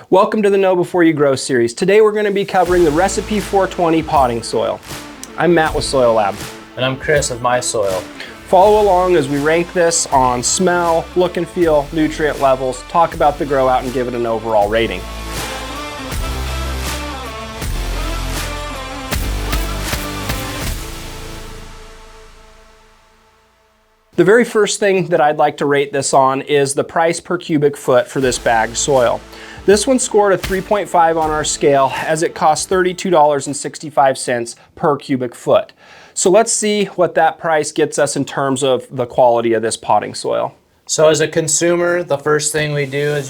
Welcome to the Know Before You Grow series. Today we're going to be covering the Recipe 420 potting soil. I'm Matt with SoiLab. And I'm Kris of My Soil. Follow along as we rank this on smell, look and feel, nutrient levels, talk about the grow out, and give it an overall rating. The very first thing that I'd like to rate this on is the price per cubic foot for this bagged soil. This one scored a 3.5 on our scale as it costs $32.65 per cubic foot. So let's see what that price gets us in terms of the quality of this potting soil. So as a consumer, the first thing we do is,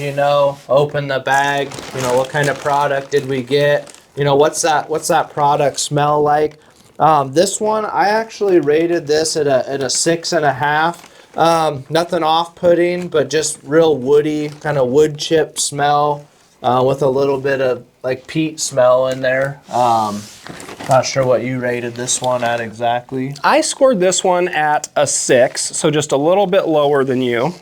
open the bag. What kind of product did we get? What's that product smell like? This one, I actually rated this at a 6.5. Nothing off-putting, but just real woody, kind of wood chip smell with a little bit of like peat smell in there. Not sure what you rated this one at exactly. I scored this one at a 6, so just a little bit lower than you.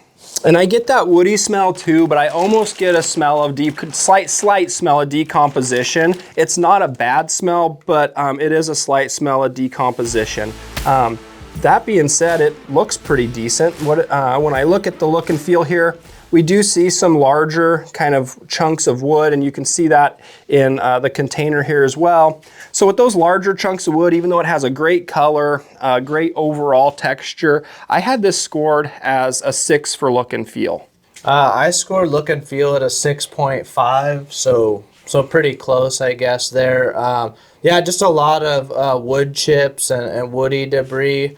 And I get that woody smell too, but I almost get a smell of slight smell of decomposition. It's not a bad smell, but it is a slight smell of decomposition. That being said, it looks pretty decent. When I look at the look and feel here, we do see some larger kind of chunks of wood, and you can see that in the container here as well. So with those larger chunks of wood, even though it has a great color, great overall texture, I had this scored as a 6 for look and feel. I scored look and feel at a 6.5, so pretty close, I guess, there. Yeah, just a lot of wood chips and woody debris,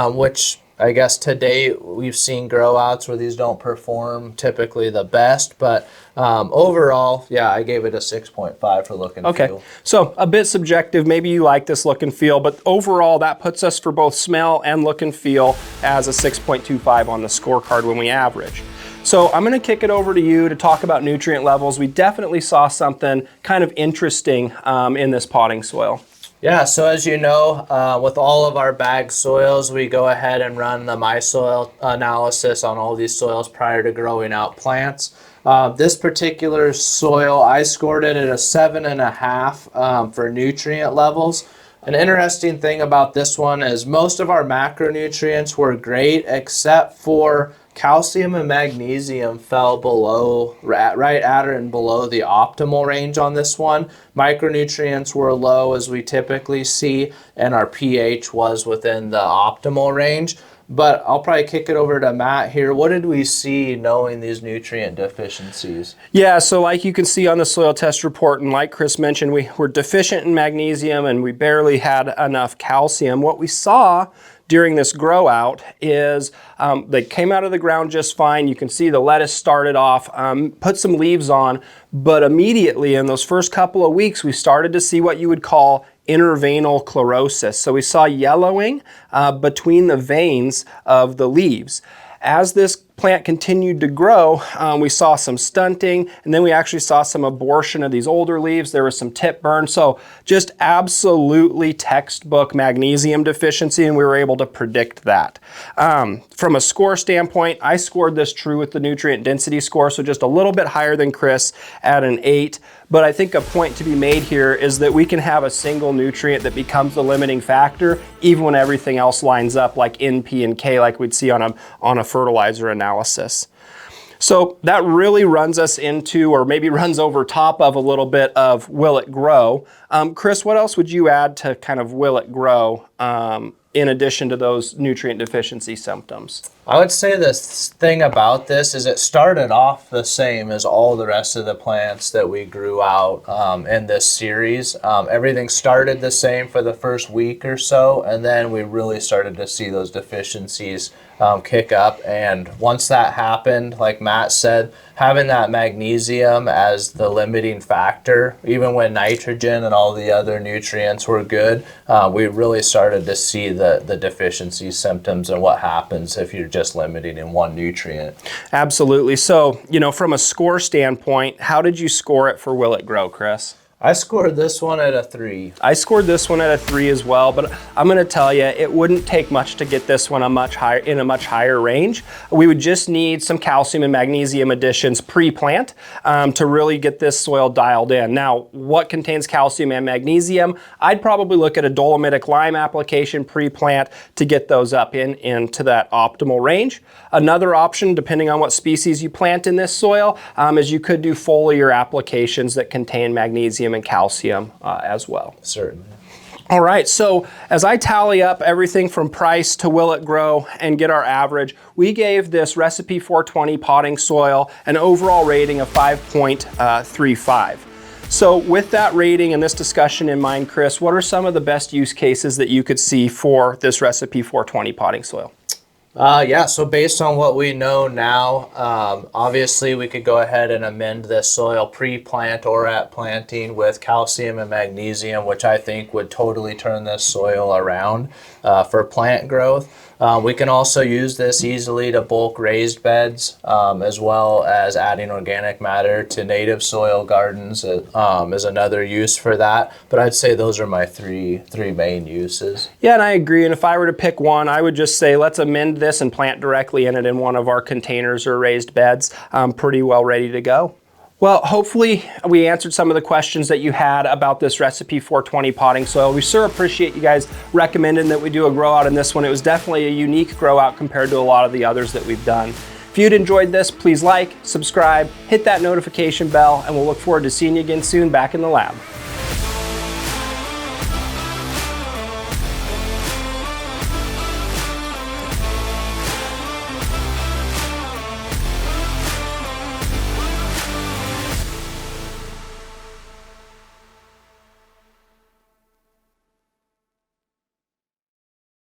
which I guess to date we've seen grow outs where these don't perform typically the best, but overall, yeah, I gave it a 6.5 for look and feel. Okay, so a bit subjective. Maybe you like this look and feel, but overall that puts us for both smell and look and feel as a 6.25 on the scorecard when we average. So I'm going to kick it over to you to talk about nutrient levels. We definitely saw something kind of interesting in this potting soil. Yeah, so as you know, with all of our bagged soils, we go ahead and run the My Soil analysis on all these soils prior to growing out plants. This particular soil, I scored it at a 7.5 for nutrient levels. An interesting thing about this one is most of our macronutrients were great except for calcium and magnesium fell below, right at or and below the optimal range on this one. Micronutrients were low as we typically see, and our pH was within the optimal range. But I'll probably kick it over to Matt here. What did we see knowing these nutrient deficiencies? Yeah, so like you can see on the soil test report, and like Kris mentioned, we were deficient in magnesium and we barely had enough calcium. What we saw during this grow out is they came out of the ground just fine. You can see the lettuce started off, put some leaves on, but immediately in those first couple of weeks, we started to see what you would call interveinal chlorosis. So we saw yellowing between the veins of the leaves. As this plant continued to grow, we saw some stunting, and then we actually saw some abortion of these older leaves. There was some tip burn, so just absolutely textbook magnesium deficiency, and we were able to predict that. From a score standpoint, I scored this true with the nutrient density score, so just a little bit higher than Kris at an 8. But I think a point to be made here is that we can have a single nutrient that becomes the limiting factor, even when everything else lines up like N, P, and K, like we'd see on a fertilizer analysis. So that really runs us into, or maybe runs over top of a little bit of will it grow. Kris, what else would you add to kind of will it grow in addition to those nutrient deficiency symptoms? I would say the thing about this is it started off the same as all the rest of the plants that we grew out in this series. Everything started the same for the first week or so, and then we really started to see those deficiencies kick up. And once that happened, like Matt said, having that magnesium as the limiting factor, even when nitrogen and all the other nutrients were good, we really started to see the deficiency symptoms and what happens if you're just limiting in one nutrient. Absolutely. So, from a score standpoint, how did you score it for will it grow, Kris? I scored this one at a 3. I scored this one at a 3 as well, but I'm gonna tell you, it wouldn't take much to get this one in a much higher range. We would just need some calcium and magnesium additions pre-plant to really get this soil dialed in. Now, what contains calcium and magnesium? I'd probably look at a dolomitic lime application pre-plant to get those up into that optimal range. Another option, depending on what species you plant in this soil, is you could do foliar applications that contain magnesium and calcium as well. Certainly. All right, so as I tally up everything from price to will it grow and get our average, we gave this Recipe 420 potting soil an overall rating of 5.35. So with that rating and this discussion in mind, Kris, what are some of the best use cases that you could see for this Recipe 420 potting soil? Yeah, so based on what we know now, obviously we could go ahead and amend this soil pre-plant or at planting with calcium and magnesium, which I think would totally turn this soil around for plant growth. We can also use this easily to bulk raised beds, as well as adding organic matter to native soil gardens is another use for that. But I'd say those are my three main uses. Yeah, and I agree. And if I were to pick one, I would just say let's amend this and plant directly in it in one of our containers or raised beds. Pretty well ready to go. Well, hopefully we answered some of the questions that you had about this Recipe 420 potting soil. We sure appreciate you guys recommending that we do a grow out in this one. It was definitely a unique grow out compared to a lot of the others that we've done. If you'd enjoyed this, please like, subscribe, hit that notification bell, and we'll look forward to seeing you again soon back in the lab.